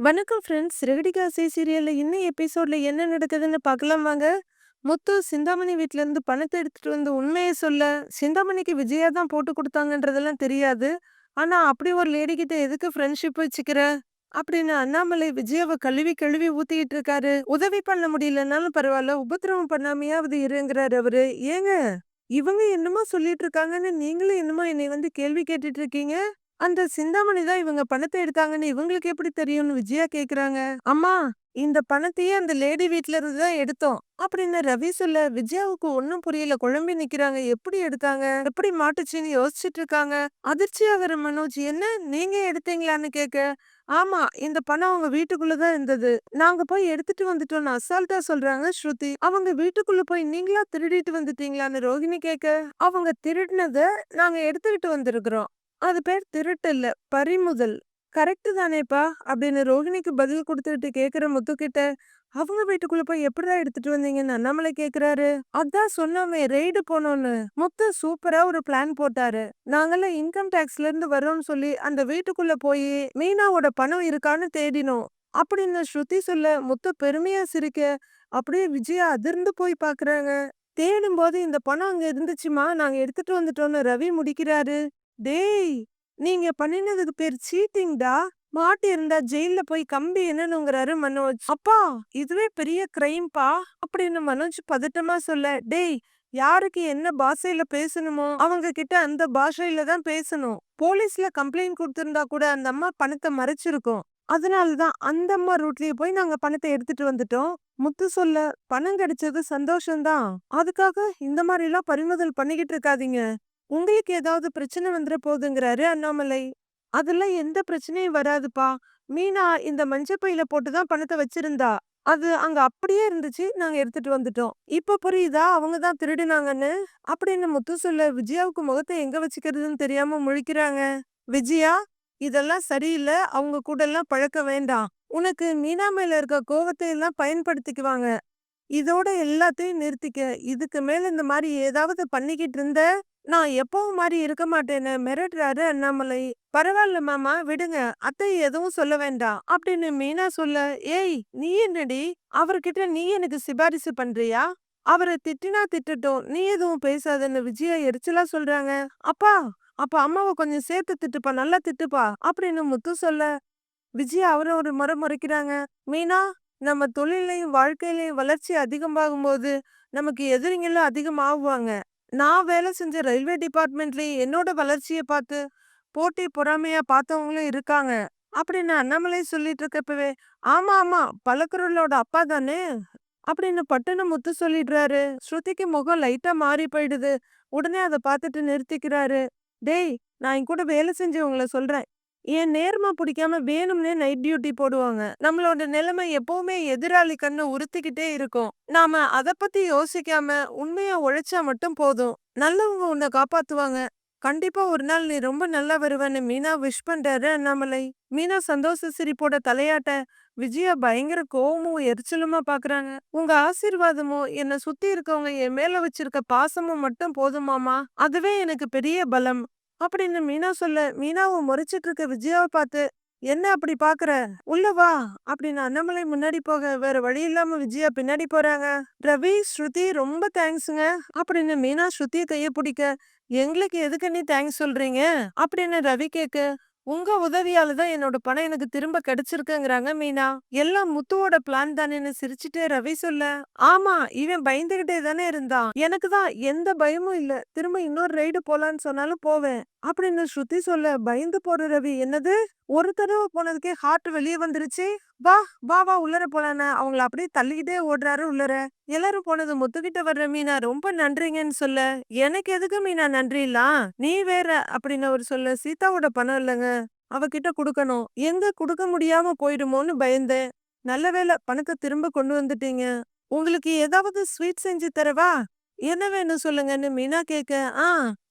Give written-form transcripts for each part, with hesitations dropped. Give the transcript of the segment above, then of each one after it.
வணக்கம் ஃப்ரெண்ட்ஸ். ரெகடிகாசை சீரியல்ல இன்னும் எபிசோட்ல என்ன நடக்குதுன்னு பார்க்கலாம் வாங்க. முத்து சிந்தாமணி வீட்ல இருந்து பணத்தை எடுத்துட்டு வந்து உண்மையை சொல்ல, சிந்தாமணிக்கு விஜயா தான் போட்டு கொடுத்தாங்கன்றதெல்லாம் தெரியாது. ஆனா அப்படி ஒரு லேடி கிட்ட எதுக்கு ஃப்ரெண்ட்ஷிப் வச்சுக்கிற அப்படின்னு அண்ணாமலை விஜயாவை கழுவி கழுவி ஊத்திக்கிட்டு இருக்காரு. உதவி பண்ண முடியலன்னாலும் பரவாயில்ல, உபத்திரவம் பண்ணாமையாவது இருங்கிறாரு அவரு. ஏங்க, இவங்க என்னமோ சொல்லிட்டு இருக்காங்கன்னு நீங்களும் என்னமோ என்னை வந்து கேள்வி கேட்டுட்டு இருக்கீங்க. அந்த சிந்தாமணி தான் இவங்க பணத்தை எடுத்தாங்கன்னு இவங்களுக்கு எப்படி தெரியும்னு விஜயா கேக்குறாங்க. அம்மா, இந்த பணத்தையே அந்த லேடி வீட்ல இருந்து தான் எடுத்தோம் அப்படின்னு ரவி சொல்ல, விஜயாவுக்கு ஒன்னும் புரியல. குழம்பி நிக்கிறாங்க. எப்படி எடுத்தாங்க, எப்படி மாட்டுச்சுன்னு யோசிச்சுட்டு இருக்காங்க. அதிர்ச்சியா வர மனோஜ், என்ன நீங்க எடுத்தீங்களான்னு கேட்க, ஆமா, இந்த பணம் அவங்க வீட்டுக்குள்ளதான் இருந்தது, நாங்க போய் எடுத்துட்டு வந்துட்டோம்னு அசால்ட்டா சொல்றாங்க ஸ்ருதி. அவங்க வீட்டுக்குள்ள போய் நீங்களா திருடிட்டு வந்துட்டீங்களான்னு ரோகிணி கேட்க, அவங்க திருடினத நாங்க எடுத்துக்கிட்டு வந்திருக்கிறோம், அது பேர் திருட்டு இல்ல, பறிமுதல். கரெக்ட் தானேப்பா அப்படின்னு ரோகிணிக்கு பதில் கொடுத்துட்டு கேக்குற முத்துக்கிட்ட, அவங்க வீட்டுக்குள்ள போய் எப்படிடா எடுத்துட்டு வந்தீங்கன்னு அண்ணாமலை கேக்குறாரு. அதான் சொன்னோமே ரெய்டு போனோம்னு. முத்து சூப்பரா ஒரு பிளான் போட்டாரு. நாங்கெல்லாம் இன்கம் டாக்ஸ்ல இருந்து வரோம்னு சொல்லி அந்த வீட்டுக்குள்ள போய் மீனாவோட பணம் இருக்கான்னு தேடினோம் அப்படின்னு ஸ்ருதி சொல்ல, முத்து பெருமையா சிரிக்க, அப்படியே விஜயா அதிர்ந்து போய் பாக்குறாங்க. தேடும் போது இந்த பணம் அங்க இருந்துச்சுமா, நாங்க எடுத்துட்டு வந்துட்டோம்னு ரவி முடிக்கிறாரு. டேய், நீங்க பண்ணினதுக்கு பேர் சீட்டிங்டா, மாட்டி இருந்தா ஜெயில்ல போய் கம்பி என்னனுங்கிறாரு மனோஜ். அப்பா, இதுவே பெரிய கிரைம்பா அப்படின்னு மனோஜ் பதட்டமா சொல்ல, டேய், யாருக்கு என்ன பாஷையில பேசணுமோ அவங்க கிட்ட அந்த பாஷையில தான் பேசணும். போலீஸ்ல கம்ப்ளைண்ட் கொடுத்திருந்தா கூட அந்த அம்மா பணத்தை மறைச்சிருக்கும். அதனாலதான் அந்த அம்மா ரூட்லயே போய் நாங்க பணத்தை எடுத்துட்டு வந்துட்டோம். முத்து சொல்ல, பணம் கிடைச்சது சந்தோஷம்தான், அதுக்காக இந்த மாதிரி எல்லாம் பறிமுதல் பண்ணிக்கிட்டு இருக்காதீங்க, உங்களுக்கு ஏதாவது பிரச்சனை வந்துட போகுதுங்கிறாரு அண்ணாமலை. அதெல்லாம் எந்த பிரச்சனையும் வராதுப்பா, மீனா இந்த மஞ்சப்பையில போட்டுதான் பணத்தை வச்சிருந்தா, அது அங்க அப்படியே இருந்துச்சு, நாங்க எடுத்துட்டு வந்துட்டோம். இப்ப புரியுதா அவங்க தான் திருடினாங்கன்னு அப்படின்னு முத்து சொல்ல, விஜயாவுக்கு முகத்தை எங்க வச்சுக்கிறதுன்னு தெரியாம முழிக்கிறாங்க. விஜயா, இதெல்லாம் சரியில்லை, அவங்க கூட எல்லாம் பழக்க வேண்டாம், உனக்கு மீனா மேல இருக்க கோவத்தை எல்லாம் பயன்படுத்திக்குவாங்க, இதோட எல்லாத்தையும் நிறுத்திக்க, இதுக்கு மேல இந்த மாதிரி ஏதாவது பண்ணிக்கிட்டு இருந்த நான் எப்பவும் மாதிரி இருக்க மாட்டேன்னு மிரட்டுறாரு அண்ணாமலை. பரவாயில்ல மாமா, விடுங்க, அத்தை எதுவும் சொல்ல வேண்டாம் அப்படின்னு மீனா சொல்ல, ஏய் நீ என்னடி அவர்கிட்ட நீ எனக்கு சிபாரிசு பண்றியா, அவரை திட்டினா திட்டட்டும், நீ எதுவும் பேசாதன்னு விஜயா எரிச்சலா சொல்றாங்க. அப்பா, அப்ப அம்மாவை கொஞ்சம் சேர்த்து திட்டுப்பா, நல்லா திட்டுப்பா அப்படின்னு முத்து சொல்ல, விஜயா அவரை ஒரு முறை முறைக்கிறாங்க. மீனா, நம்ம தொழிலையும் வாழ்க்கையிலையும் வளர்ச்சி அதிகமாகும்போது நமக்கு எதிரிங்களும் அதிகமாகுவாங்க. நான் வேலை செஞ்ச ரயில்வே டிபார்ட்மெண்ட்லயும் என்னோட வளர்ச்சியை பார்த்து போட்டி பொறாமையா பார்த்தவங்களும் இருக்காங்க அப்படின்னு அண்ணாமலை சொல்லிட்டு இருக்கப்பவே, ஆமா ஆமா, பலக்குரலோட அப்பா தானே அப்படின்னு பட்டுன்னு முத்து சொல்லிடுறாரு. ஸ்ருதிக்கு முகம் லைட்டா மாறி போயிடுது. உடனே அதை பார்த்துட்டு நிறுத்திக்கிறாரு. டேய், நான் என் கூட வேலை செஞ்சவங்கள சொல்றேன், என் நேர்மை பிடிக்காம வேணும்னே நைட் டியூட்டி போடுவாங்க. நம்மளோட நிலைமை எப்பவுமே எதிராளி கண்ணு உறுத்திக்கிட்டே இருக்கும். நாம அத பத்தி யோசிக்காம உண்மையா உழைச்சா மட்டும் போதும், நல்லவங்க உன்னை காப்பாத்துவாங்க, கண்டிப்பா ஒரு நாள் நீ ரொம்ப நல்லா வருவேன்னு மீனா விஷ் பண்றாரு அண்ணாமலை. மீனா சந்தோஷ சிரிப்போட தலையாட்ட விஜயா பயங்கர கோவமும் எரிச்சலுமா பாக்குறாங்க. உங்க ஆசீர்வாதமும் என்ன சுத்தி இருக்கவங்க என் மேல வச்சிருக்க பாசமும் மட்டும் போதுமாமா, அதுவே எனக்கு பெரிய பலம் அப்படின்னு மீனா சொல்ல, மீனாவை முறைச்சிட்டு இருக்க விஜயாவை பார்த்து, என்ன அப்படி பாக்குற, உள்ள வா அப்படின்னு அண்ணாமலை முன்னாடி போக, வேற வழி இல்லாம விஜயா பின்னாடி போறாங்க. ரவி, ஸ்ருதி ரொம்ப தேங்க்ஸுங்க அப்படின்னு மீனா ஸ்ருதிய கைய பிடிக்க, எங்களுக்கு எதுக்கு நீ தேங்க்ஸ் சொல்றீங்க அப்படின்னு ரவி கேக்க, உங்க உதவியால தான் என்னோட பணம் எனக்கு திரும்ப கிடைச்சிருக்குங்கிறாங்க மீனா. எல்லாம் முத்துவோட பிளான் தானேன்னு சிரிச்சுட்டே ரவி சொல்ல, ஆமா, இவன் பயந்துகிட்டே தானே இருந்தான், எனக்கு தான் எந்த பயமும் இல்ல, திரும்ப இன்னொரு ரைடு போலான்னு சொன்னாலும் போவேன் அப்படின்னு ஸ்ருதி சொல்ல, பயந்து போற ரவி, என்னது, ஒரு தடவை போனதுக்கே ஹார்ட் வெளியே வந்துருச்சு, வா வா வா உள்ளர போலான்னு அவங்கள அப்படியே தள்ளிக்கிட்டே ஓடுறாரு உள்ளர. எல்லாரும் போனது முத்துக்கிட்ட வர்ற மீனா ரொம்ப நன்றிங்கன்னு சொல்ல, எனக்கு எதுக்கு மீனா நன்றிலாம், நீ வேற அப்படின்னு அவர் சொல்ல, சீதாவோட பணம் இல்லைங்க, அவகிட்ட குடுக்கணும், எங்க குடுக்க முடியாம போயிடுமோன்னு பயந்தேன், நல்ல வேளை பணத்தை திரும்ப கொண்டு வந்துட்டீங்க, உங்களுக்கு ஏதாவது ஸ்வீட் செஞ்சு தரவா, என்ன வேணும் சொல்லுங்கன்னு மீனா கேட்க, ஆ,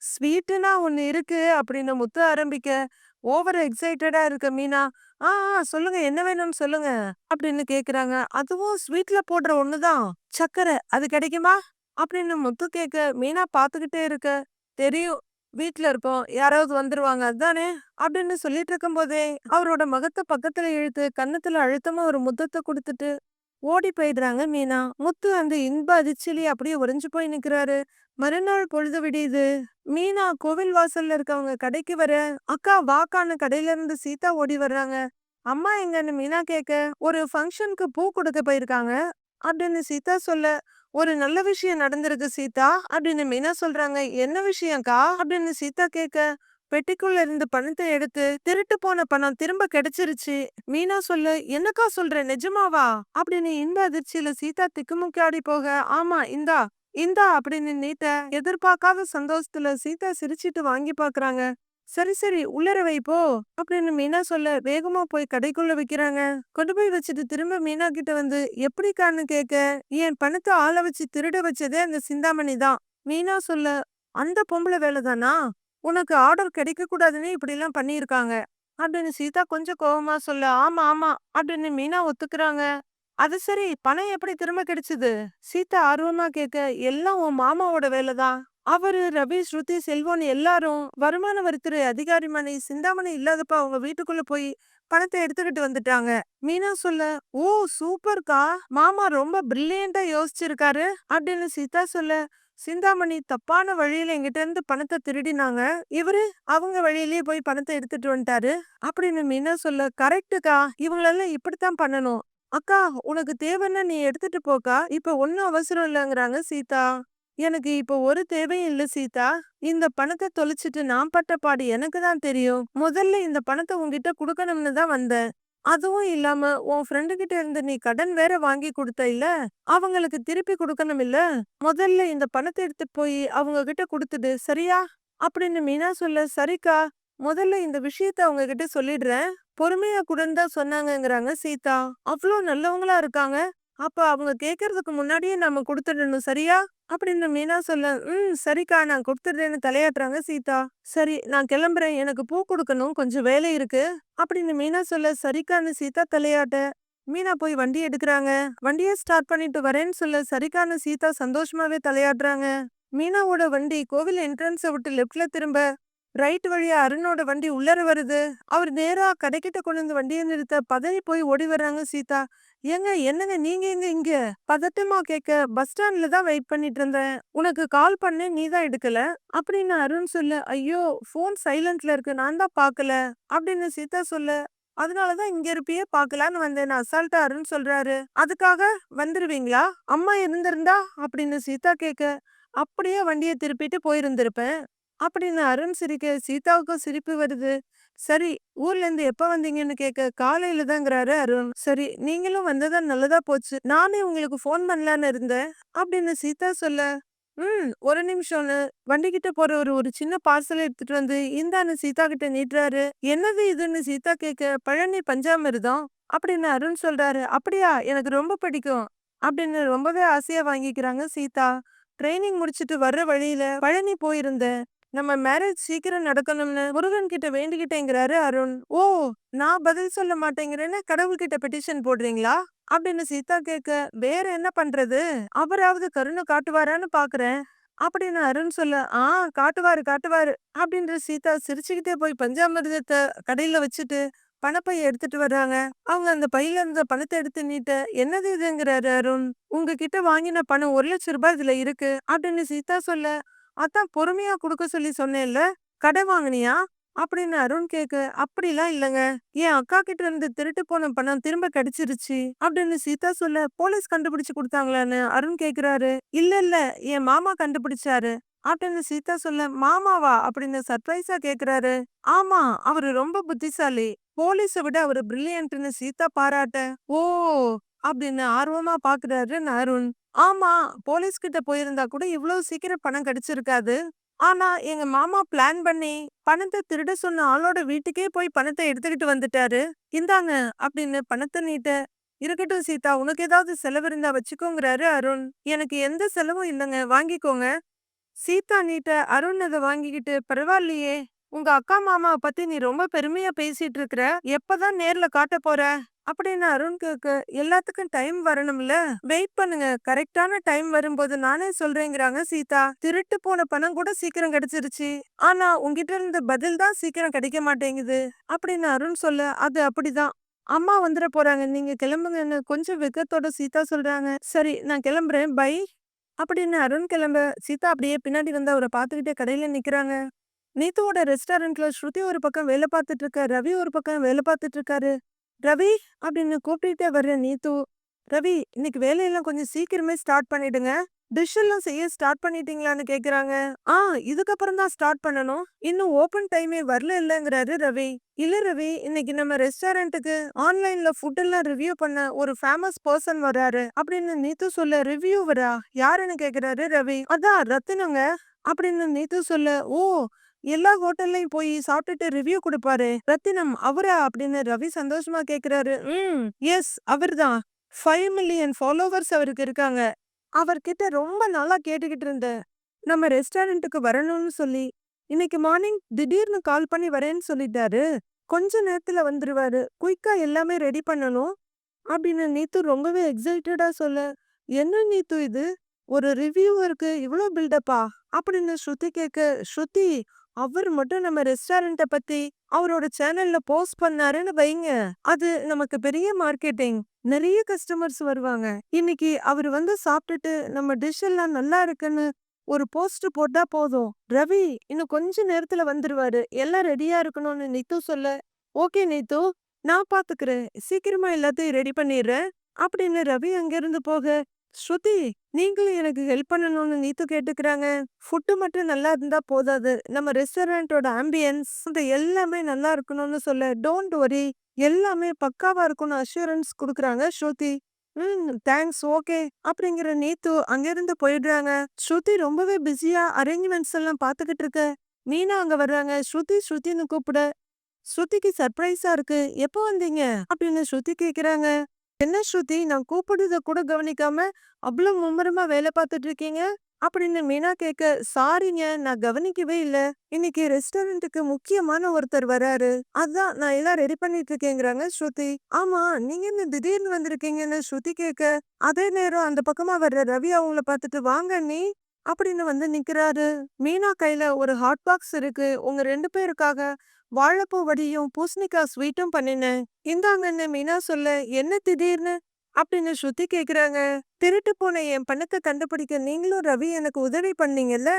ஸ்வீட்டுனா ஒண்ணு இருக்கு அப்படின்னு முத்து ஆரம்பிக்க, ஓவர் எக்ஸைட்டடா இருக்க மீனா, ஆ சொல்லுங்க, என்ன வேணும்னு சொல்லுங்க அப்படின்னு கேக்குறாங்க. அதுவும் ஸ்வீட்ல போடுற ஒண்ணுதான், சக்கரை, அது கிடைக்குமா அப்படின்னு முத்து கேட்க, மீனா பாத்துக்கிட்டே இருக்க, தெரியும், வீட்ல இருப்போம். யாராவது வந்துருவாங்க அதானே! அப்படின்னு சொல்லிட்டு இருக்கும்போதே, அவரோட முகத்த பக்கத்துல இழுத்து, கன்னத்துல அழுத்தமா ஒரு முத்தத்த குடுத்துட்டு, ஓடி போயிடுறாங்க மீனா. முத்து அந்த இன்ப அதிர்ச்சியிலே அப்படியே உறைஞ்சு போய் நிக்கிறாரு. மறுநாள் பொழுது விடியுது. மீனா கோவில் வாசல்ல இருக்கவங்க கடைக்கு வர, "அக்கா வாக்கான்னு" கடையில இருந்து சீதா ஓடி வர்றாங்க. "அம்மா எங்கன்னு?" மீனா கேட்க, "ஒரு ஃபங்ஷனுக்கு பூ குடுக்க போயிருக்காங்க" அப்படின்னு சீதா சொல்ல, "ஒரு நல்ல விஷயம் நடந்திருக்கு சீதா" அப்படின்னு மீனா சொல்றாங்க. "என்ன விஷயம்க்கா?" அப்படின்னு சீதா கேட்க, பெட்டிக்குள்ள இருந்து பணத்தை எடுத்து, "திருட்டு போன பணம் திரும்ப கிடைச்சிருச்சு" மீனா சொல்ல, "என்னக்கா சொல்ற நிஜமாவா?" அப்படின்னு இன்ப அதிர்ச்சியில சீதா திக்குமுக்காடி போக, "ஆமா இந்தா இந்தா" அப்படின்னு நீட்ட, எதிர்பார்க்காத சந்தோஷத்துல சீதா சிரிச்சிட்டு வாங்கி பாக்குறாங்க. "சரி சரி உள்ளர வை போ" அப்படின்னு மீனா சொல்ல, வேகமா போய் கடைக்குள்ள வைக்கிறாங்க. கொண்டு போய் வச்சுட்டு திரும்ப மீனா கிட்ட வந்து, "எப்படிக்கான்னு?" கேட்க, "என் பணத்தை ஆள வச்சு திருட வச்சதே அந்த சிந்தாமணி தான்." மீனா சொல்ல, "அந்த பொம்பளை வேலைதானா? உனக்கு ஆர்டர் கிடைக்க கூடாதுன்னு இப்படிலாம் பண்ணியிருக்காங்க" அப்படின்னு சீதா கொஞ்சம் கோவமா சொல்ல, "ஆமா ஆமா" அப்படின்னு மீனா ஒத்துக்குறாங்க. "அது சரி, பணம் எப்படி திரும்ப கிடைச்சது?" சீதா ஆர்வமா கேட்க, "எல்லாம் உன் மாமாவோட வேலைதான். அவரு, ரவி, ஸ்ருதி, செல்வம்னு எல்லாரும் வருமான வரித்துறை அதிகாரி மணி சிந்தாமணி இல்லாதப்ப அவங்க வீட்டுக்குள்ள போய் பணத்தை எடுத்துக்கிட்டு வந்துட்டாங்க." மீனா சொல்ல, "ஓ சூப்பர்க்கா, மாமா ரொம்ப பிரில்லியண்டா யோசிச்சிருக்காரு" அப்படின்னு சீதா சொல்ல, "சிந்தாமணி தப்பான வழியில என்கிட்ட இருந்து பணத்தை திருடினாங்க. இவரு அவங்க வழியிலேயே போய் பணத்தை எடுத்துட்டு வந்துட்டாரு" அப்படின்னு மீனா சொல்ல, "கரெக்டுக்கா, இவங்களெல்லாம் இப்படித்தான் பண்ணணும். அக்கா உனக்கு தேவைன்னா நீ எடுத்துட்டு போக்கா, இப்ப ஒன்னும் அவசரம் இல்லைங்கிறாங்க சீதா. "எனக்கு இப்போ ஒரு தேவையும் இல்ல சீதா. இந்த பணத்தை தொலைச்சிட்டு நான் பட்ட பாடு எனக்கு தான் தெரியும். முதல்ல இந்த பணத்தை உன்கிட்ட குடுக்கணும்னு தான் வந்தேன். அதுவும் இல்லாம உன் ஃப்ரெண்டு கிட்ட இருந்து நீ கடன் வேற வாங்கி கொடுத்த இல்ல, அவங்களுக்கு திருப்பி கொடுக்கணும் இல்ல. முதல்ல இந்த பணத்தை எடுத்துட்டு போய் அவங்க கிட்ட கொடுத்துடு சரியா?" அப்படின்னு மீனா சொல்ல, "சரிக்கா, முதல்ல இந்த விஷயத்த அவங்க கிட்ட சொல்லிடுறேன். பொறுமையா கூடன்னு தான் சொன்னாங்கங்கிறாங்க சீதா. "அவ்ளோ நல்லவங்களா இருக்காங்க. அப்ப அவங்க கேட்கறதுக்கு முன்னாடியே நாம குடுத்துடணும் சரியா?" அப்படின்னு மீனா சொல்ல, சரிக்கா நான் குடுத்துடுறேன்னு" தலையாட்டுறாங்க சீதா. "சரி நான் கிளம்புறேன். எனக்கு பூ குடுக்கணும். கொஞ்சம் வேலை இருக்கு" அப்படின்னு மீனா சொல்ல, சரிக்கான்னு சீதா தலையாட்ட, மீனா போய் வண்டி எடுக்குறாங்க. வண்டிய ஸ்டார்ட் பண்ணிட்டு வரேன்னு சொல்ல, சரிக்கான்னு சீதா சந்தோஷமாவே தலையாட்டுறாங்க. மீனாவோட வண்டி கோவில் என்ட்ரன்ஸ விட்டு லெஃப்ட்ல திரும்ப, ரைட் வழியா அருணோட வண்டி உள்ளர வருது. அவர் நேரா கடைக்கிட்ட கொண்டு வந்து வண்டிய நிறுத்த, பதறி போய் ஓடி வர்றாங்க சீதா. "ஏங்க என்னங்க நீங்க எங்க இங்க?" பதட்டமா கேட்க, "பஸ் ஸ்டாண்ட்ல தான் வெயிட் பண்ணிட்டு இருந்தேன். உனக்கு கால் பண்ணேன் நீ தான் எடுக்கல" அப்படின்னு அருண் சொல்ல, "ஐயோ ஃபோன் சைலண்ட்ல இருக்கு நான் தான் பார்க்கல" அப்படின்னு சீதா சொல்ல, "அதனால தான் இங்க இருப்பியே பார்க்கலான்னு வந்தேன்" அசால்ட்டா அருண் சொல்றாரு. "அதுக்காக வந்துருவீங்களா? அம்மா இருந்திருந்தா?" அப்படின்னு சீதா கேட்க, "அப்படியே வண்டிய திருப்பிட்டு போயிருந்திருப்பேன்" அப்படின்னு அருண் சிரிக்க, சீதாவுக்கும் சிரிப்பு வருது. "சரி ஊர்ல இருந்து எப்ப வந்தீங்கன்னு?" கேட்க, "காலையில தாங்கிறாரு அருண்." "சரி நீங்களும் வந்ததா நல்லதா போச்சு. நானே உங்களுக்கு ஃபோன் பண்ணலான்னு இருந்தேன்" அப்படின்னு சீதா சொல்ல, ஒரு நிமிஷம்னு வண்டிகிட்ட போறவரு ஒரு சின்ன பார்சல் எடுத்துட்டு வந்து இந்தான்னு சீதா கிட்ட நீட்டுறாரு. "என்னது இதுன்னு?" சீதா கேட்க, "பழனி பஞ்சாமிர்தம்" அப்படின்னு அருண் சொல்றாரு. "அப்படியா, எனக்கு ரொம்ப பிடிக்கும்" அப்படின்னு ரொம்பவே ஆசையா வாங்கிக்கிறாங்க சீதா. ட்ரைனிங் முடிச்சிட்டு வர்ற வழியில பழனி போயிருந்தேன். நம்ம மேரேஜ் சீக்கிரம் நடக்கணும்னு முருகன் கிட்ட வேண்டிக்கிட்டேங்கிறாரு அருண். "ஓ நான் பதில் சொல்ல மாட்டேங்கிறேன்னு கடவுள்கிட்ட பெட்டிஷன் போடுறீங்களா?" அப்படின்னு சீதா கேட்க, "வேற என்ன பண்றது, அவராவது கருணை காட்டுவாரான்னு பாக்குறேன்" அப்படின்னு அருண் சொல்ல, காட்டுவாரு காட்டுவாரு" அப்படின்ற சீதா சிரிச்சுக்கிட்டே போய் பஞ்சாமிர்தத்தை கடையில வச்சுட்டு பணப்பைய எடுத்துட்டு வர்றாங்க. அவங்க அந்த பையில இருந்த பணத்தை எடுத்து நீட்ட, "என்னது இதுங்கிறாரு அருண். உங்ககிட்ட வாங்கின பணம் 1,00,000 இதுல இருக்கு" அப்படின்னு சீதா சொல்ல, "அதான் பொறுமையா குடுக்க சொல்லி சொன்னேன்ல, கடன் வாங்குனியா?" அப்படின்னு அருண் கேட்க, "அப்படிலாம் இல்லங்க. என் அக்கா கிட்ட இருந்து திருட்டு போன பணம் திரும்ப கிடைச்சிருச்சு" அப்படின்னு சீதா சொல்ல, "போலீஸ் கண்டுபிடிச்சு குடுத்தாங்களான்னு?" அருண் கேக்குறாரு. "இல்ல இல்ல, என் மாமா கண்டுபிடிச்சாரு" அப்படின்னு சீதா சொல்ல, "மாமாவா?" அப்படின்னு சர்ப்ரைஸா கேக்குறாரு. "ஆமா, அவரு ரொம்ப புத்திசாலி. போலீஸ விட அவரு பிரில்லியன்ட்னு" சீதா பாராட்ட, "ஓ அப்படின்னு ஆர்வமா பாக்குறாரு அருண். "ஆமா, போலீஸ் கிட்ட போயிருந்தா கூட இவ்வளவு சீக்கிரம் பணம் கிடைச்சிருக்காது. ஆனா எங்க மாமா பிளான் பண்ணி பணத்தை திருட சொன்ன ஆளோட வீட்டுக்கே போய் பணத்தை எடுத்துக்கிட்டு வந்துட்டாரு. இந்தாங்க" அப்படின்னு பணத்தை நீட்ட, "இருக்கட்டும் சீதா, உனக்கு ஏதாவது செலவு இருந்தா வச்சுக்கோங்கிறாரு அருண். "எனக்கு எந்த செலவும் இல்லைங்க, வாங்கிக்கோங்க" சீதா நீட்ட, அருண் அத வாங்கிக்கிட்டு, "பரவாயில்லையே, உங்க அக்கா மாமாவ பத்தி நீ ரொம்ப பெருமையா பேசிட்டு இருக்கிற. எப்பதான் நேர்ல காட்டப் போற?" அப்படின்னு அருண் கேக்க, எல்லாத்துக்கும் டைம் வரணும்ல. வெயிட் பண்ணுங்க. கரெக்டான டைம் வரும்போது நானே சொல்றேங்கிறாங்க சீதா. திருட்டு போன பணம் கூட சீக்கிரம் கிடைச்சிருச்சு. ஆனா உன்கிட்ட இருந்து பதில் தான் சீக்கிரம் கிடைக்க மாட்டேங்குது. அப்படின்னு அருண் சொல்ல, அது அப்படிதான். அம்மா வந்துட போறாங்க. நீங்க கிளம்புங்கன்னு கொஞ்சம் வெக்கத்தோட சீதா சொல்றாங்க. சரி நான் கிளம்புறேன். பை. அப்படின்னு அருண் கிளம்ப, சீதா அப்படியே பின்னாடி வந்து அவரை பார்த்துக்கிட்டே கடையில நிக்கிறாங்க. நீத்துவோட ரெஸ்டாரண்ட்ல ஸ்ருதி ஒரு பக்கம் வேலை பார்த்துட்டு இருக்கா. ரவி ஒரு பக்கம் வேலை பார்த்துட்டு இருக்காரு. ரவி அப்படின்னு கூப்பிட்டுட்டே வர்ற நீத்து, ரவி இன்னைக்கு வேலையெல்லாம் கொஞ்சம் சீக்கிரமே ஸ்டார்ட் பண்ணிடுங்க. டிஷ் எல்லாம் செய்ய ஸ்டார்ட் பண்ணிட்டீங்களான்னு கேக்குறாங்க. ஆ, இதுக்கப்புறம் தான் ஸ்டார்ட் பண்ணணும். இன்னும் ஓபன் டைமே வரல இல்லங்கிறாரு ரவி. இல்ல ரவி, இன்னைக்கு நம்ம ரெஸ்டாரண்ட்டுக்கு ஆன்லைன்ல ஃபுட் எல்லாம் ரிவ்யூ பண்ண ஒரு ஃபேமஸ் பர்சன் வராரு அப்படின்னு நீத்து சொல்ல, ரிவ்யூவரா யாருன்னு கேக்குறாரு ரவி. அதான் ரத்தினங்க அப்படின்னு நீத்து சொல்ல, ஓ, எல்லா ஹோட்டல்லையும் போய் சாப்பிட்டுட்டு ரிவ்யூ கொடுப்பாரு ரத்தினம் அவரா அப்படின்னு ரவி சந்தோஷமா கேக்குறாரு. எஸ், அவர்தான். 5 மில்லியன் ஃபாலோவர்ஸ் அவருக்கு இருக்காங்க. அவர்கிட்ட ரொம்ப நாளா கேட்டுக்கிட்டு இருந்தேன். நம்ம ரெஸ்டாரண்ட்டுக்கு வரணும்னு சொல்லி. இன்னைக்கு மார்னிங் திடீர்னு கால் பண்ணி வரேன்னு சொல்லிட்டாரு. கொஞ்ச நேரத்துல வந்துருவாரு. குயிக்கா எல்லாமே ரெடி பண்ணணும் அப்படின்னு நீத்து ரொம்பவே எக்ஸைட்டடா சொல்ல, என்ன நீத்து இது? ஒரு ரிவ்யூவருக்கு இவ்ளோ பில்டப்பா? அப்படின்னு ஸ்ருதி கேட்க, ஸ்ருதி அவர் மட்டும் நம்ம ரெஸ்டாரண்ட்ட பத்தி அவரோட சேனல்ல போஸ்ட் பண்ணாருன்னு வைங்க. அது நமக்கு பெரிய மார்க்கெட்டிங். நிறைய கஸ்டமர்ஸ் வருவாங்க. இன்னைக்கு அவர் வந்து சாப்பிட்டுட்டு நம்ம டிஷ் எல்லாம் நல்லா இருக்குன்னு ஒரு போஸ்ட் போட்டா போதும். ரவி இன்னும் கொஞ்ச நேரத்துல வந்துருவாரு. எல்லாம் ரெடியா இருக்கணும்னு நீத்து சொல்ல, ஓகே நீத்து, நான் பாத்துக்கிறேன். சீக்கிரமா எல்லாத்தையும் ரெடி பண்ணிடுறேன் அப்படின்னு ரவி அங்கிருந்து போக, ஸ்ருதி நீங்களும் எனக்கு ஹெல்ப் பண்ணணும்னு நீத்து கேட்டுக்கிறாங்க. ஃபுட்டு மட்டும் நல்லா இருந்தா போதாது. நம்ம ரெஸ்டாரண்டோட ஆம்பியன்ஸ் எல்லாமே நல்லா இருக்கணும்னு சொல்ல, டோன்ட் வரி, எல்லாமே பக்காவா இருக்கும்னு அஷூரன்ஸ் குடுக்குறாங்க ஸ்ருதி. தேங்க்ஸ், ஓகே அப்படிங்கிற நீத்து அங்கிருந்து போயிடுறாங்க. ஸ்ருதி ரொம்பவே பிஸியா அரேஞ்ச்மெண்ட்ஸ் எல்லாம் பாத்துக்கிட்டு இருக்க. மீனா அங்க வர்றாங்க. ஸ்ருதி ஸ்ருதின்னு கூப்பிட, ஸ்ருதிக்கு சர்ப்ரைஸா இருக்கு. எப்போ வந்தீங்க அப்படின்னு ஸ்ருதி கேக்குறாங்க. என்ன ஸ்ருதி, நான் கூப்பிடுறத கூட கவனிக்காம அவ்வளவு மும்முரமா வேலை பார்த்துட்டு இருக்கீங்க அப்படின்னு மீனா கேட்க, சாரிங்க நான் கவனிக்கவே இல்ல. இன்னைக்கு ரெஸ்டாரண்ட்டுக்கு முக்கியமான ஒருத்தர் வராரு. அதான் நான் எல்லாம் ரெடி பண்ணிட்டு இருக்கேங்கிறாங்க ஸ்ருதி. ஆமா, நீங்க என்ன திடீர்னு வந்திருக்கீங்கன்னு ஸ்ருதி கேட்க, அதே நேரம் அந்த பக்கமா வர்ற ரவி அவங்கள பார்த்துட்டு, வாங்க நீ அப்படின்னு வந்து நிக்கிறாரு. மீனா கையில ஒரு ஹாட் பாக்ஸ் இருக்கு. உங்க 2 பேருக்காக வாழைப்பூ வடியும் பூசணிக்காய் ஸ்வீட்டும் பண்ணினேன். இந்தாங்கன்னு மீனா சொல்ல, என்ன திடீர்னு அப்படின்னு ஸ்ருதி கேக்குறாங்க. திருட்டு போன என் பணத்தை கண்டுபிடிக்க நீங்களும் ரவி எனக்கு உதவி பண்ணீங்கல்ல,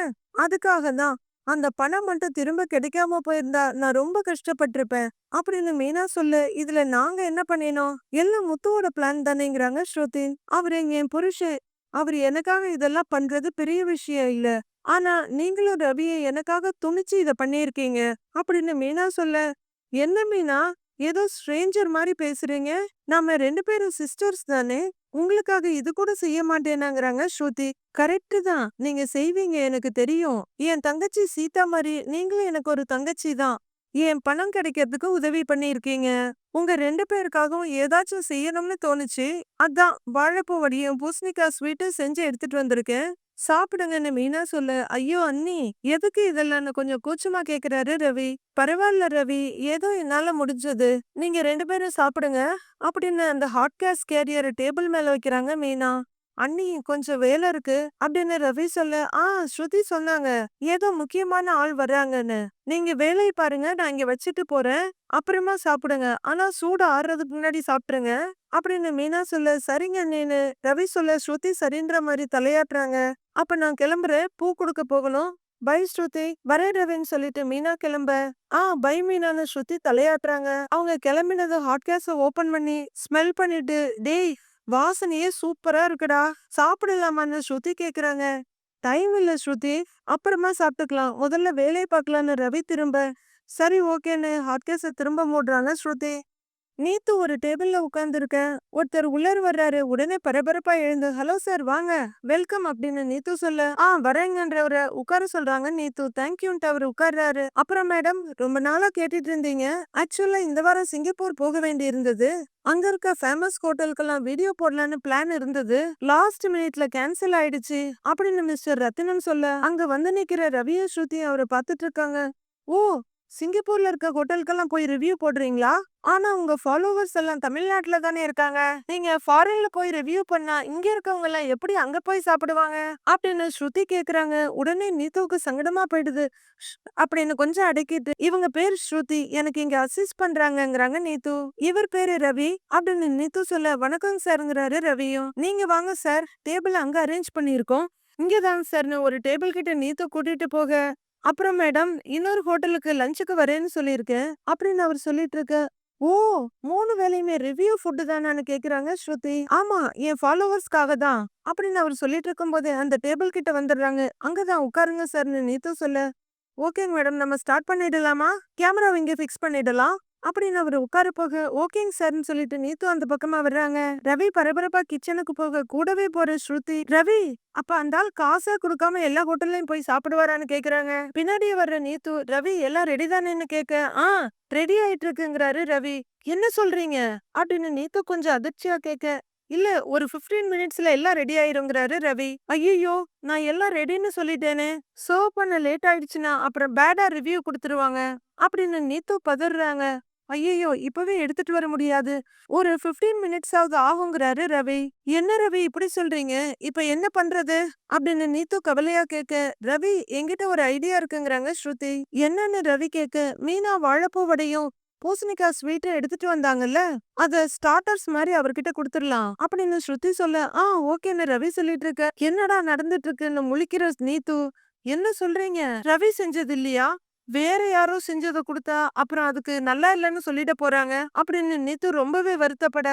அதுக்காக தான். அந்த பணம் மட்டும் திரும்ப கிடைக்காம போயிருந்தா நான் ரொம்ப கஷ்டப்பட்டிருப்பேன் அப்படின்னு மீனா சொல்ல, இதுல நாங்க என்ன பண்ணினோம்? எல்லாம் முத்துவோட பிளான் தானேங்கிறாங்க ஸ்ருதி. அவரு என் புருஷன். அவர் எனக்காக இதெல்லாம் பண்றது பெரிய விஷயம் இல்ல. ஆனா நீங்களும் ரவியை எனக்காக துணிச்சு இத பண்ணியிருக்கீங்க அப்படின்னு மீனா சொல்ல, என்ன மீனா, ஏதோ ஸ்ட்ரேஞ்சர் மாதிரி பேசுறீங்க. நாம 2 பேரும் சிஸ்டர்ஸ் தானே. உங்களுக்காக இது கூட செய்ய மாட்டேனாங்கிறாங்க ஸ்ருதி. கரெக்ட் தான், நீங்க செய்வீங்க எனக்கு தெரியும். என் தங்கச்சி சீதா மாதிரி நீங்களும் எனக்கு ஒரு தங்கச்சி தான். என் பணம் கிடைக்கிறதுக்கு உதவி பண்ணியிருக்கீங்க. உங்க 2 பேருக்காகவும் ஏதாச்சும் செய்யணும்னு தோணுச்சு. அதான் வாழைப்பூ வடியும் பூசணிக்காய் ஸ்வீட்டு செஞ்சு எடுத்துட்டு வந்திருக்கேன். சாப்பிடுங்கன்னு மீனா சொல்ல, ஐயோ அண்ணி, எதுக்கு இதெல்லாம் கொஞ்சம் கூச்சமா கேக்குறாரு ரவி. பரவாயில்ல ரவி, ஏதோ என்னால முடிஞ்சது. நீங்க 2 பேரும் சாப்பிடுங்க அப்படின்னு அந்த ஹாட் கேஸ் கேரியர் டேபிள் மேல வைக்கிறாங்க மீனா. அண்ணி கொஞ்சம் வேலை இருக்கு அப்படின்னு ரவி சொல்ல, ஸ்ருதி சொன்னாங்க ஏதோ முக்கியமான ஆள் வர்றாங்கன்னு. நீங்க வேலையை பாருங்க, நான் இங்க வச்சுட்டு போறேன். அப்புறமா சாப்பிடுங்க. ஆனா சூடு ஆறுறதுக்கு முன்னாடி சாப்பிட்டுருங்க அப்படின்னு மீனா சொல்ல, சரிங்க அண்ணேன்னு ரவி சொல்ல, ஸ்ருதி சரின்ற மாதிரி தலையாட்டுறாங்க. அப்ப நான் கிளம்புறேன், பூ கொடுக்க போகணும். பை ஸ்ருதி, வரேன் ரவின்னு சொல்லிட்டு மீனா கிளம்ப, பை மீனான்னு ஸ்ருதி தலையாட்டுறாங்க. அவங்க கிளம்பினது ஹாட் கேஸ ஓபன் பண்ணி ஸ்மெல் பண்ணிட்டு, டேய் வாசனையே சூப்பரா இருக்குடா, சாப்பிடலாமான்னு ஸ்ருதி கேக்குறாங்க. டைம் இல்ல ஸ்ருதி, அப்புறமா சாப்பிட்டுக்கலாம், முதல்ல வேலையை பார்க்கலான்னு ரவி திரும்ப, சரி ஓகேன்னு ஹாட் கேஸ திரும்ப மூடுறாங்க ஸ்ருதி. நீத்து ஒரு டேபிள்ல உட்கார்ந்துருக்க. ஒருத்தர் உள்ளார வர்றாரு. உடனே பரபரப்பா எழுந்து, ஹலோ சார் வாங்க, வெல்கம் அப்படின்னு நீத்து சொல்ல, வரேங்கன்றவர உட்கார சொல்றாங்க நீத்து. தேங்க்யூன்ட்டு அவரு உட்கார்றாரு. அப்புறம் மேடம், ரொம்ப நாளா கேட்டுட்டு இருந்தீங்க. ஆக்சுவலா இந்த வாரம் சிங்கப்பூர் போக வேண்டி இருந்தது. அங்க இருக்க ஃபேமஸ் ஹோட்டலுக்கெல்லாம் வீடியோ போடலான்னு பிளான் இருந்தது. லாஸ்ட் மினிட்ல கேன்சல் ஆயிடுச்சு அப்படின்னு மிஸ்டர் ரத்தினம் சொல்ல, அங்க வந்து நிக்கிற ரவியும் ஸ்ருதி அவரை பார்த்துட்டு இருக்காங்க. ஓ, சிங்கப்பூர்ல இருக்க ஹோட்டலுக்கெல்லாம் போய் ரிவ்யூ போடுறீங்களா? ஆனா உங்க ஃபாலோவர்ஸ் எல்லாம் தமிழ்நாட்டுல தானே இருக்காங்க. நீங்க ஃபாரின்ல போய் ரிவ்யூ பண்ணா இங்க இருக்கவங்க எல்லாம் எப்படி அங்க போய் சாப்பிடுவாங்க? அப்படின்னு ஸ்ருதி கேக்குறாங்க. உடனே நீத்துவுக்கு சங்கடமா போயிடுது. ஷ் அப்படின்னு கொஞ்சம் அடக்கிட்டு, இவங்க பேர் ஸ்ருதி. எனக்கு இங்க அசிஸ்ட் பண்றாங்கங்கறாங்க நீத்து. இவர் பேரு ரவி அப்படின்னு நீத்து சொல்ல, வணக்கம் சார்ங்கிறாரு ரவியும். நீங்க வாங்க சார், டேபிள் அங்க அரேஞ்ச் பண்ணியிருக்கோம். இங்கதான் சார்னு ஒரு டேபிள் கிட்ட நீத்து கூட்டிட்டு போக, அப்புறம் மேடம் இன்னொரு ஹோட்டலுக்கு லஞ்சுக்கு வரேன்னு சொல்லியிருக்கேன் அப்படின்னு அவர் சொல்லிட்டு இருக்க. ஓ, 3 வேளையுமே ரிவ்யூ ஃபுட் தானான்னு கேக்குறாங்க ஸ்ருதி. ஆமா, என் ஃபாலோவர்ஸ்க்காக தான் அப்படின்னு அவர் சொல்லிட்டு இருக்கும்போதே அந்த டேபிள் கிட்ட வந்துடுறாங்க. அங்கதான் உட்காருங்க சார்னு நீத்து சொல்ல, ஓகேங்க மேடம், நம்ம ஸ்டார்ட் பண்ணிடலாமா? கேமராவை இங்க ஃபிக்ஸ் பண்ணிடலாம் அப்படின்னு அவரு உட்கார போக, ஓகேங்க சார்னு சொல்லிட்டு நீத்து அந்த பக்கமா வர்றாங்க. ரவி பரபரப்பா கிச்சனுக்கு போக கூடவே போற ஸ்ருதி, ரவி அப்ப அந்த ஆள் காசே கொடுக்காம எல்லா ஹோட்டல்லையும் போய் சாப்பிடுவாரான்னு கேக்குறாங்க. பின்னாடியே வர்ற நீத்து, ரவி எல்லாம் ரெடி தானேன்னு கேட்க, ஆ ரெடி ஆயிட்டு இருக்குங்கிறாரு ரவி. என்ன சொல்றீங்க அப்படின்னு நீத்து கொஞ்சம் அதிர்ச்சியா கேட்க, இல்ல ஒரு 15 மினிட்ஸ்ல எல்லாம் ரெடி ஆயிருங்கிறாரு ரவி. ஐயோ, நான் எல்லாம் ரெடின்னு சொல்லிட்டேனே, சர்வ் பண்ண லேட் ஆயிடுச்சுன்னா அப்புறம் பேடா ரிவ்யூ கொடுத்துருவாங்க அப்படின்னு நீத்து பதறாங்க. ஐயோ, இப்பவே எடுத்துட்டு வர முடியாது, ஒரு 15 மினிட்ஸ் ஆவது ஆகுங்கிறாரு ரவி. என்ன ரவி இப்படி சொல்றீங்க, இப்ப என்ன பண்றது அப்படின்னு நீத்து கவலையா கேட்க, ரவி என்கிட்ட ஒரு ஐடியா இருக்குங்கிறாங்க ஸ்ருதி. என்னன்னு ரவி கேட்க, மீனா வாழைப்பூ வடையும் பூசணிக்காய் ஸ்வீட் எடுத்துட்டு வந்தாங்கல்ல, அத ஸ்டார்டர்ஸ் மாதிரி அவர்கிட்ட கொடுத்துடலாம் அப்படின்னு ஸ்ருதி சொல்ல, ஓகேன்னு ரவி சொல்லிட்டு இருக்க. என்னடா நடந்துட்டு இருக்குன்னு முழிக்கிற நீத்து, என்ன சொல்றீங்க, ரவி செஞ்சது இல்லையா, வேற யாரோ செஞ்சதை கொடுத்தா அப்புறம் அதுக்கு நல்லா இல்லைன்னு சொல்லிட போறாங்க அப்படின்னு நீத்து ரொம்பவே வருத்தப்பட,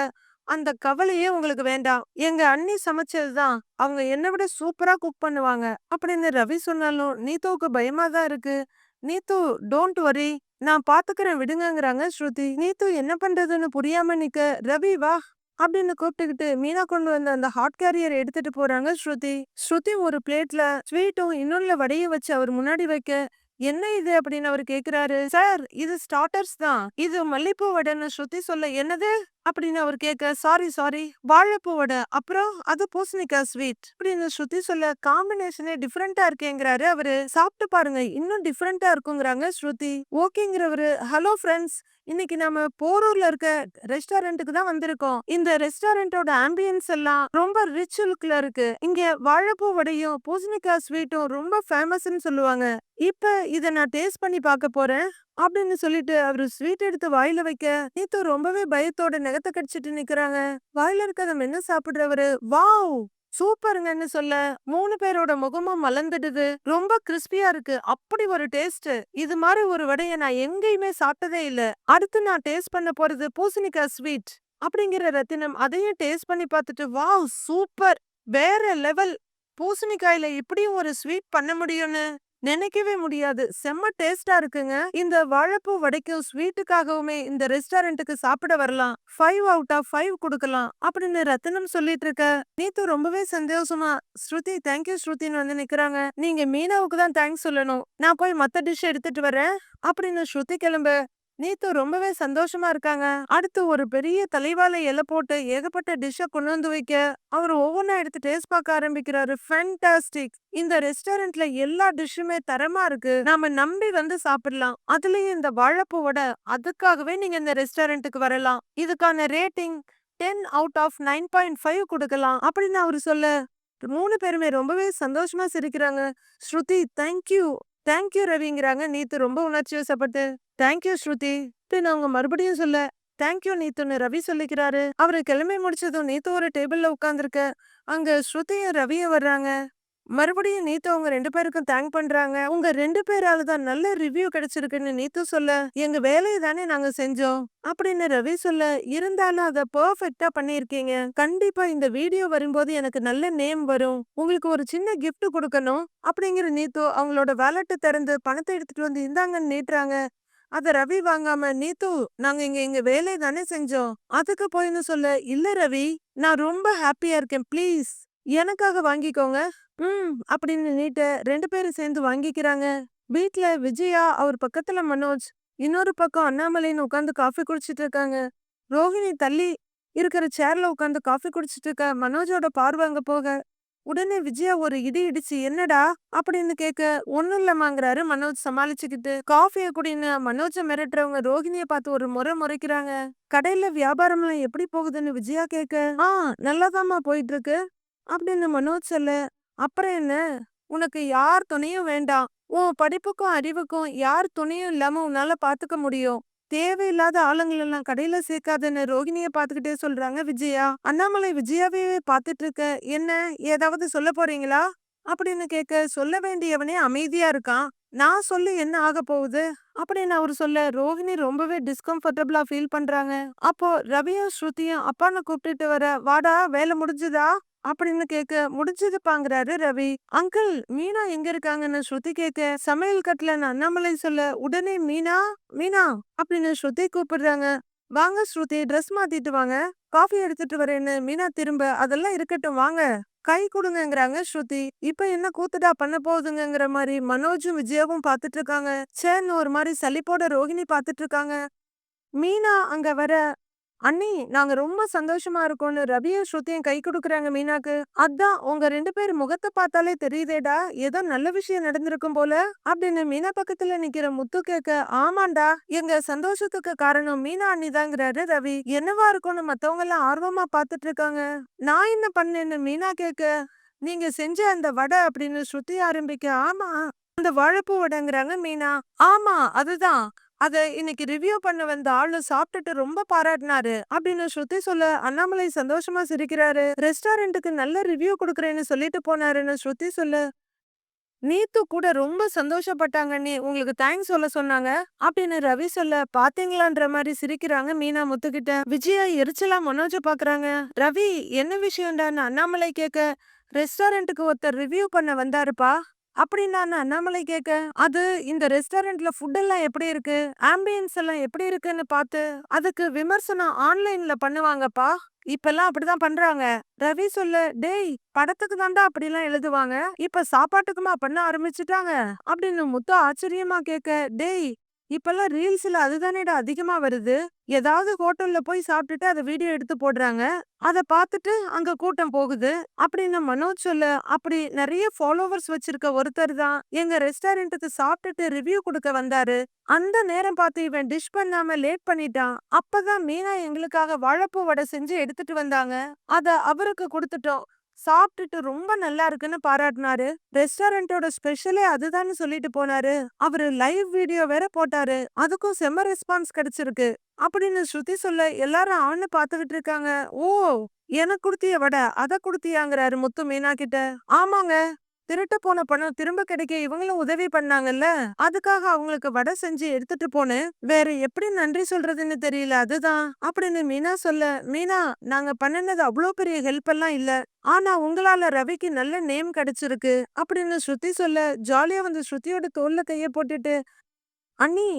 அந்த கவலையே உங்களுக்கு வேண்டாம், எங்க அண்ணி சமைச்சதுதான், அவங்க என்னை விட சூப்பரா குக் பண்ணுவாங்க அப்படின்னு ரவி சொன்னாலும் நீத்துவுக்கு பயமா தான் இருக்கு. நீத்து, டோன்ட் வரி, நான் பாத்துக்கிறேன் விடுங்கங்கிறாங்க ஸ்ருதி. நீத்து என்ன பண்றதுன்னு புரியாம நிக்க, ரவி வா அப்படின்னு கூப்பிட்டுக்கிட்டு மீனா கொண்டு வந்த அந்த ஹாட் கேரியர் எடுத்துட்டு போறாங்க ஸ்ருதி. ஸ்ருதி ஒரு பிளேட்ல ஸ்வீட்டும் இன்னொன்னுல வடையும் வச்சு அவர் முன்னாடி வைக்க, என்ன இது அப்படின்னு அவர் கேக்குறாரு. சார், இது ஸ்டார்டர்ஸ் தான், இது மல்லிப்பூ வடைன்னு ஸ்ருதி சொல்ல, என்னது அப்படின்னு அவர் கேட்க, சாரி சாரி, வாழைப்பூ வடை, அப்புறம் அது பூசணிக்காய் ஸ்வீட் அப்படின்னு ஸ்ருதி சொல்ல, காம்பினேஷனே டிஃப்ரெண்டா இருக்கேங்கிறாரு அவரு. சாப்பிட்டு பாருங்க, இன்னும் டிஃப்ரெண்டா இருக்குங்கிறாங்க ஸ்ருதி. ஓகேங்கிறவரு, ஹலோ ஃப்ரெண்ட்ஸ், இன்னைக்கு நம்ம போரூர்ல இருக்க ரெஸ்டாரண்ட்டுக்கு தான் வந்திருக்கோம். இந்த ரெஸ்டாரண்டோட ஆம்பியன்ஸ் எல்லாம் ரொம்ப ரிச் லுக்ல இருக்கு. இங்க வாழைப்பூ வடையும் பூசணிக்காய் ஸ்வீட்டும் ரொம்ப ஃபேமஸ்ன்னு சொல்லுவாங்க. இப்ப இத நான் டேஸ்ட் பண்ணி பார்க்க போறேன் அப்படின்னு சொல்லிட்டு அவரு ஸ்வீட் எடுத்து வாயில வைக்க, நீத்து ரொம்பவே பயத்தோட நெகத்தை கடிச்சிட்டு நிக்கிறாங்க. வாயில இருக்கத மென்னு சாப்பிடுறவரு, வாவ் சூப்பருங்கன்னு சொல்ல, 3 பேரோட முகமும் மலர்ந்துடுது. ரொம்ப கிறிஸ்பியா இருக்கு, அப்படி ஒரு டேஸ்ட். இது மாதிரி ஒரு வடைய நான் எங்கேயுமே சாப்பிட்டதே இல்ல. அடுத்து நான் டேஸ்ட் பண்ண போறது பூசணிக்காய் ஸ்வீட் அப்படிங்கிற ரத்தினம். அதையும் டேஸ்ட் பண்ணி பார்த்துட்டு, வாவ் சூப்பர், வேற லெவல், பூசணிக்காயில இப்படியும் ஒரு ஸ்வீட் பண்ண முடியும்னு நினைக்கவே முடியாது, செம்ம டேஸ்டா இருக்குங்க. இந்த வாழைப்பூ வடைக்கும் ஸ்வீட்டுக்காகவுமே இந்த ரெஸ்டாரண்ட்டுக்கு சாப்பிட வரலாம், 5 அவுட் ஆஃப் 5 கொடுக்கலாம் அப்படின்னு ரத்தினம் சொல்லிட்டு இருக்க. நீத்து ரொம்பவே சந்தோஷமா, ஸ்ருதி தேங்க்யூ ஸ்ருதின்னு வந்து நிக்கிறாங்க. நீங்க மீனாவுக்கு தான் தேங்க்ஸ் சொல்லணும், நான் போய் மத்த டிஷ் எடுத்துட்டு வரேன் அப்படின்னு ஸ்ருதி கிளம்ப. நீத்து ரொம்பவே சந்தோஷமா இருக்காங்க. அடுத்து ஒரு பெரிய தலைவாழை இலை போட்டு ஏகப்பட்ட டிஷ்ஷ கொண்டு வந்து வைக்க, அவர் ஒவ்வொன்றா எடுத்து டேஸ்ட் பார்க்க ஆரம்பிக்கிறாரு. ஃபேண்டாஸ்டிக், இந்த ரெஸ்டாரண்ட்ல எல்லா டிஷ்ஷுமே தரமா இருக்கு, நாம நம்பி வந்து சாப்பிடலாம். அதுலயும் இந்த வாழைப்பூ வடை, அதுக்காகவே நீங்க இந்த ரெஸ்டாரண்ட்டுக்கு வரலாம். இதுக்கான ரேட்டிங் 10 அவுட் ஆஃப் 9.5 கொடுக்கலாம் அப்படின்னு அவரு சொல்ல, 3 பேருமே ரொம்பவே சந்தோஷமா சிரிக்கிறாங்க. ஸ்ருதி தேங்க்யூ தேங்க்யூ ரவிங்கிறாங்க. நீத்து ரொம்ப உணர்ச்சி வசப்பட்டு, தேங்க்யூ ஸ்ருதி அவங்க மறுபடியும் சொல்ல, தேங்க்யூ நீத்துன்னு ரவி சொல்லிக்கிறாரு. அவரு கிளம்பி முடிச்சதும் நீத்து ஒரு டேபிள்ல உட்கார்ந்துருக்க, அங்க ஸ்ருதியும் ரவியும் வர்றாங்க. மறுபடியும் நீத்து அவங்க 2 பேருக்கும் தேங்க் பண்றாங்க. உங்க 2 பேரால தான் நல்ல ரிவ்யூ கிடைச்சிருக்குன்னு நீத்து சொல்ல, எங்க வேலையை தானே நாங்க செஞ்சோம் அப்படின்னு ரவி சொல்ல, இருந்தாலும் அதை பெர்ஃபெக்ட்டா பண்ணிருக்கீங்க, கண்டிப்பா இந்த வீடியோ வரும்போது எனக்கு நல்ல நேம் வரும், உங்களுக்கு ஒரு சின்ன கிஃப்ட் கொடுக்கணும் அப்படிங்கிற நீத்து அவங்களோட வேலெட்டை திறந்து பணத்தை எடுத்துட்டு வந்து இந்தாங்கன்னு நீட்டுறாங்க. அத ரவி வாங்காம, நீத்து நாங்க இங்க எங்க வேலையை தானே செஞ்சோம், அதுக்கு போயின்னு சொல்ல, இல்ல ரவி, நான் ரொம்ப ஹாப்பியா இருக்கேன், ப்ளீஸ் எனக்காக வாங்கிக்கோங்க அப்படின்னு நீட்ட 2 பேரும் சேர்ந்து வாங்கிக்கிறாங்க. வீட்ல விஜயா, அவர் பக்கத்துல மனோஜ், இன்னொரு பக்கம் அண்ணாமலைன்னு உட்காந்து காஃபி குடிச்சிட்டு இருக்காங்க. ரோஹிணி தள்ளி இருக்கிற சேர்ல உட்காந்து காஃபி குடிச்சிட்டு இருக்க. மனோஜோட பார்வை அங்க போக, உடனே விஜயா ஒரு இடி இடிச்சு என்னடா அப்படின்னு கேட்க ஒண்ணும் இல்லம்மாங்கிறாரு மனோஜ் சமாளிச்சுக்கிட்டு. காஃபிய குடின்னு மனோஜ மிரட்டுறவங்க ரோகிணிய பார்த்து ஒரு முறை முறைக்கிறாங்க. கடையில வியாபாரம்லாம் எப்படி போகுதுன்னு விஜயா கேட்க நல்லாதாம்மா போயிட்டு இருக்கு அப்படின்னு மனோஜ் சொல்ல, அப்புறம் என்ன, உனக்கு யார் துணையும் வேண்டாம், உன் படிப்புக்கும் அறிவுக்கும் யார் துணையும் இல்லாம உன்னால பாத்துக்க முடியும், தேவையில்லாத ஆளுங்களெல்லாம் கடையில சேர்க்காதன்னு ரோகிணிய பாத்துக்கிட்டே சொல்றாங்க விஜயா. அண்ணாமலை விஜயாவே பாத்துட்டு இருக்க, என்ன ஏதாவது சொல்ல போறீங்களா அப்படின்னு கேட்க, சொல்ல வேண்டியவனே அமைதியா இருக்கான், நான் சொல்லி என்ன ஆக போகுது அப்படின்னு அவரு சொல்ல ரோஹிணி ரொம்பவே டிஸ்கம்ஃபர்டபுளா ஃபீல் பண்றாங்க. அப்போ ரவியும் ஸ்ருதியும் அப்பான்னு கூப்பிட்டுட்டு வர, வாடா வேலை முடிஞ்சுதா அப்படின்னு கேட்க, முடிஞ்சதுப்பாங்கிறாரு ரவி. அங்கிள் மீனா எங்க இருக்காங்கன்னு ஸ்ருதி கேட்க, சமையல் கட்டுலன்னு அண்ணாமலை சொல்ல உடனே மீனா மீனா அப்படின்னு ஸ்ருதி கூப்பிடுறாங்க. வாங்க ஸ்ருதி, ட்ரெஸ் மாத்திட்டு வாங்க, காஃபி எடுத்துட்டு வரேன்னு மீனா திரும்ப, அதெல்லாம் இருக்கட்டும் வாங்க கை கொடுங்கங்கறாங்க ஸ்ருதி. இப்ப என்ன கூத்துடா பண்ண போகுதுங்கிற மாதிரி மனோஜும் விஜயாவும் பாத்துட்டு இருக்காங்க. சேன்னு ஒரு மாதிரி சலிப்போட ரோஹிணி பாத்துட்டு இருக்காங்க. மீனா அங்க வர, அண்ணி நாங்க ரொம்ப சந்தோஷமா இருக்கோம்னு ரவியும் ஸ்ருதியும் கை கொடுக்குறாங்க மீனாக்கு. அதான் உங்க 2 பேர் முகத்தை பார்த்தாலே தெரியுதேடா, ஏதோ நல்ல விஷயம் நடந்திருக்கும் போல அப்படின்னு மீனா பக்கத்துல நிக்கிற முத்து கேட்க, ஆமாண்டா எங்க சந்தோஷத்துக்கு காரணம் மீனா அண்ணிதாங்கிறாரு ரவி. என்னவா இருக்கும்னு மத்தவங்க எல்லாம் ஆர்வமா பாத்துட்டு இருக்காங்க. நான் என்ன பண்ணேன்னு மீனா கேட்க, நீங்க செஞ்ச அந்த வடை அப்படின்னு ஸ்ருதி ஆரம்பிக்க, ஆமா அந்த வாழைப்பூ வடைங்கிறாங்க மீனா. ஆமா அதுதான், அத இன்னைக்கு ரிவ்யூ பண்ண வந்த ஆளு சாப்பிட்டுட்டு ரொம்ப பாராட்டினாரு அப்படின்னு ஸ்ருதி சொல்ல அண்ணாமலை சந்தோஷமா சிரிக்கிறாரு. ரெஸ்டாரண்ட்டுக்கு நல்ல ரிவ்யூ கொடுக்கறேன்னு சொல்லிட்டு போனாருன்னு ஸ்ருதி சொல்ல, நீத்து கூட ரொம்ப சந்தோஷப்பட்டாங்க, நீ உங்களுக்கு தேங்க்ஸ் சொல்ல சொன்னாங்க அப்படின்னு ரவி சொல்ல, பாத்தீங்களான்ற மாதிரி சிரிக்கிறாங்க மீனா முத்துக்கிட்ட. விஜயா எரிச்சலா மனோஜ பாக்குறாங்க. ரவி என்ன விஷயம்டான்னு அண்ணாமலை கேட்க, ரெஸ்டாரண்ட்டுக்கு ஒருத்தர் ரிவ்யூ பண்ண வந்தாருப்பா அப்படின்னா அண்ணாமலை கேட்க, அது இந்த ரெஸ்டாரண்ட்ல ஃபுட் எல்லாம் எப்படி இருக்கு, ஆம்பியன்ஸ் எல்லாம் எப்படி இருக்குன்னு பார்த்து அதுக்கு விமர்சனம் ஆன்லைன்ல பண்ணுவாங்கப்பா, இப்பெல்லாம் அப்படிதான் பண்றாங்க. ரவி சொல்ல, டேய் படத்துக்கு தாண்டா அப்படிலாம் எழுதுவாங்க, இப்ப சாப்பாட்டுக்குமா பண்ண ஆரம்பிச்சுட்டாங்க அப்படின்னு முத்து ஆச்சரியமா கேட்க, டேய் இப்பெல்லாம் ரீல்ஸ்ல அதுதானேடா அதிகமா வருது, ஏதாவது ஹோட்டல்ல போய் சாப்பிட்டுட்டு அதை வீடியோ எடுத்து போடுறாங்க, அத பார்த்துட்டு அங்க கூட்டம் போகுது அப்படின்னு மனோஜ் சொல்ல, அப்படி நிறைய ஃபாலோவர்ஸ் வச்சிருக்க ஒருத்தர் தான் எங்க ரெஸ்டாரண்ட்டுக்கு சாப்பிட்டுட்டு ரிவ்யூ கொடுக்க வந்தாரு, அந்த நேரம் பார்த்து இவன் டிஷ் பண்ணாம லேட் பண்ணிட்டான், அப்பதான் மீனா எங்களுக்காக வாழைப்பூ வடை செஞ்சு எடுத்துட்டு வந்தாங்க, அத அவருக்கு கொடுத்துட்டோம், சாப்பிட்டுட்டு ரொம்ப நல்லா இருக்குன்னு பாராட்டினாரு, ரெஸ்டாரண்டோட ஸ்பெஷலே அதுதான்னு சொல்லிட்டு போனாரு, அவரு லைவ் வீடியோ வேற போட்டாரு, அதுக்கும் செம்ம ரெஸ்பான்ஸ் கிடைச்சிருக்கு அப்படின்னு ஸ்ருதி சொல்ல எல்லாரும் அவனு பாத்துக்கிட்டு இருக்காங்க. ஓ எனக்கு குடுத்திய வடை அத குடுத்தியாங்கிறாரு முத்து மீனா கிட்ட. ஆமாங்க, திருட்டு போன பணம் திரும்ப கிடைக்க இவங்களும் உதவி பண்ணாங்கல்ல, அதுக்காக அவங்களுக்கு வடை செஞ்சு எடுத்துட்டு போனேன், வேற எப்படி நன்றி சொல்றதுன்னு தெரியல அதுதான் அப்படின்னு மீனா சொல்ல, மீனா நாங்க பண்ணினது அவ்வளோ பெரிய ஹெல்ப் எல்லாம் இல்ல, ஆனா உங்களால ரவிக்கு நல்ல நேம் கிடைச்சிருக்கு அப்படின்னு ஸ்ருதி சொல்ல, ஜாலியா வந்து ஸ்ருதியோட தோல்ல கைய போட்டுட்டு, அண்ணி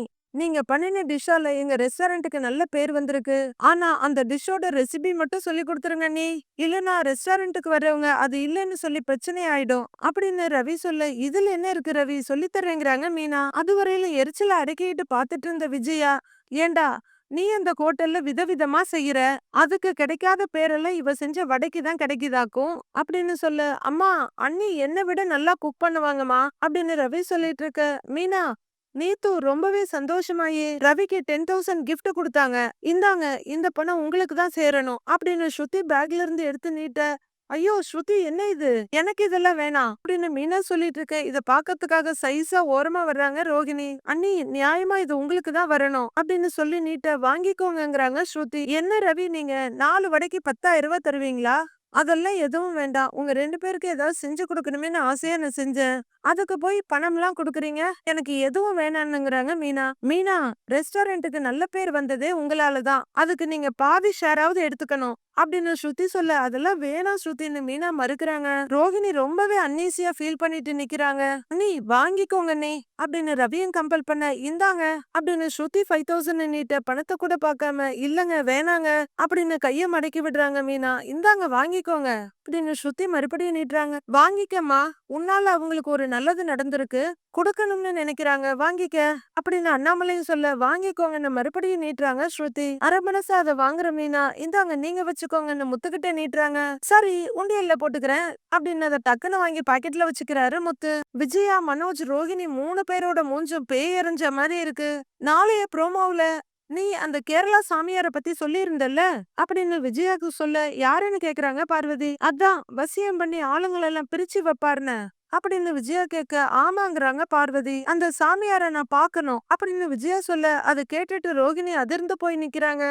நீங்க பண்ணின டிஷ்ஷால எங்க ரெஸ்டாரண்ட்டுக்கு நல்ல பேர் வந்திருக்கு, ஆனா அந்த டிஷ்ஷோட ரெசிபி மட்டும் சொல்லி கொடுத்துருங்க அண்ணி, இல்லனா ரெஸ்டாரண்ட்டுக்கு வர்றவங்க அது இல்லைன்னு சொல்லி பிரச்சனை ஆயிடும் அப்படின்னு ரவி சொல்ல, இதுல என்ன இருக்கு ரவி சொல்லி தர்றேங்கிறாங்க மீனா. அதுவரையில எரிச்சல அடக்கிட்டு பாத்துட்டு இருந்த விஜயா, ஏண்டா நீ அந்த ஹோட்டல்ல விதவிதமா செய்யற, அதுக்கு கிடைக்காத பேரெல்லாம் இவ செஞ்ச வடைக்கு தான் கிடைக்குதாக்கும் அப்படின்னு சொல்ல, அம்மா அண்ணி என்னை விட நல்லா குக் பண்ணுவாங்கம்மா அப்படின்னு ரவி சொல்லிட்டு இருக்க, மீனா நீத்து ரொம்பவே சந்தோஷமாயி ரவிக்கு 10,000 gift கொடுத்தாங்க, இந்தாங்க இந்த பணம் உங்களுக்கு தான் சேரணும் அப்படின்னு ஸ்ருதி பேக்ல இருந்து எடுத்து நீட்ட, ஐயோ ஸ்ருதி என்ன இது, எனக்கு இதெல்லாம் வேணாம் அப்படின்னு மீனா சொல்லிட்டு இருக்க, இத பாக்கிறதுக்காக சைஸா ஓரமா வர்றாங்க ரோகிணி. அண்ணி நியாயமா இது உங்களுக்கு தான் வரணும் அப்படின்னு சொல்லி நீட்ட, வாங்கிக்கோங்கங்கறாங்க ஸ்ருதி. என்ன ரவி நீங்க 4 வடைக்கு 10,000 ரூபாய் தருவீங்களா, அதெல்லாம் எதுவும் வேண்டாம், உங்க 2 பேருக்கு ஏதாவது செஞ்சு கொடுக்கணுமேனு ஆசையா நான் செஞ்சேன், அதுக்கு போய் பணம்லாம் கொடுக்குறீங்க, எனக்கு எதுவும் வேணாம்னுங்கிறாங்க மீனா. மீனா ரெஸ்டாரண்ட்டுக்கு நல்ல பேர் வந்ததே உங்களால தான், அதுக்கு நீங்க பாதி ஷேராவது எடுத்துக்கணும் அப்படின்னு ஸ்ருதி சொல்ல, அதெல்லாம் வேணாம் ஸ்ருதின்னு மீனா மறுக்கிறாங்க. ரோஹிணி ரொம்பவே அன்ஈசியா ஃபீல் பண்ணிட்டு நிக்கிறாங்க. அண்ணி வாங்கிக்கோங்க அண்ணி அப்படின்னு ரவியும் கம்பல் பண்ண, இந்தாங்க அப்படின்னு ஸ்ருதி 5,000 நீட்ட பணத்தை கூட பார்க்காம, இல்லங்க வேணாங்க அப்படின்னு கைய மடக்கி விடுறாங்க மீனா. இந்தாங்க வாங்கிக்கோங்க அப்படின்னு ஸ்ருதி மறுபடியும் நீட்டுறாங்க. வாங்கிக்கம்மா, உன்னால அவங்களுக்கு ஒரு நல்லது நடந்திருக்கு, கொடுக்கணும்னு நினைக்கிறாங்க, வாங்கிக்க அப்படின்னு அண்ணாமலையும் சொல்ல, வாங்கிக்கோங்கன்னு மறுபடியும் நீட்டுறாங்க ஸ்ருதி. அரை மனசா அதை வாங்குற மீனா, இந்தாங்க நீங்க வச்சுக்கோங்க வச்சுக்கோங்கன்னு முத்துக்கிட்ட நீட்டுறாங்க. சரி உண்டியல்ல போட்டுக்கிறேன் அப்படின்னு அதை டக்குன்னு வாங்கி பாக்கெட்ல வச்சுக்கிறாரு முத்து. விஜயா, மனோஜ், ரோகிணி 3 பேரோட மூஞ்சும் பேய் எறிஞ்ச மாதிரி இருக்கு. நாளைய ப்ரோமோவுல நீ அந்த கேரளா சாமியார பத்தி சொல்லியிருந்தல்ல அப்படின்னு விஜயாக்கு சொல்ல யாருன்னு கேக்குறாங்க பார்வதி. அதான் வசியம் பண்ணி ஆளுங்களெல்லாம் பிரிச்சு வைப்பாருன்னு அப்படின்னு விஜயா கேட்க ஆமாங்கறாங்க பார்வதி. அந்த சாமியார நான் பார்க்கணும் அப்படின்னு விஜயா சொல்ல அதை கேட்டுட்டு ரோகிணி அதிர்ந்து போய் நிக்கிறாங்க.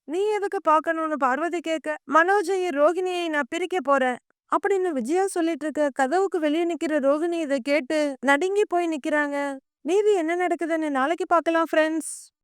நீ எதுக்கு பார்க்கணும்னு பார்வதி கேட்க மனோஜையும் ரோகிணியை நான் பிரிக்க போறேன் அப்படின்னு விஜயா சொல்லிட்டு இருக்க கதவுக்கு வெளியே நிக்கிற ரோகிணி இதை கேட்டு நடுங்கி போய் நிக்கிறாங்க. மீதி என்ன நடக்குதுன்னு நாளைக்கு பார்க்கலாம் ஃப்ரெண்ட்ஸ்.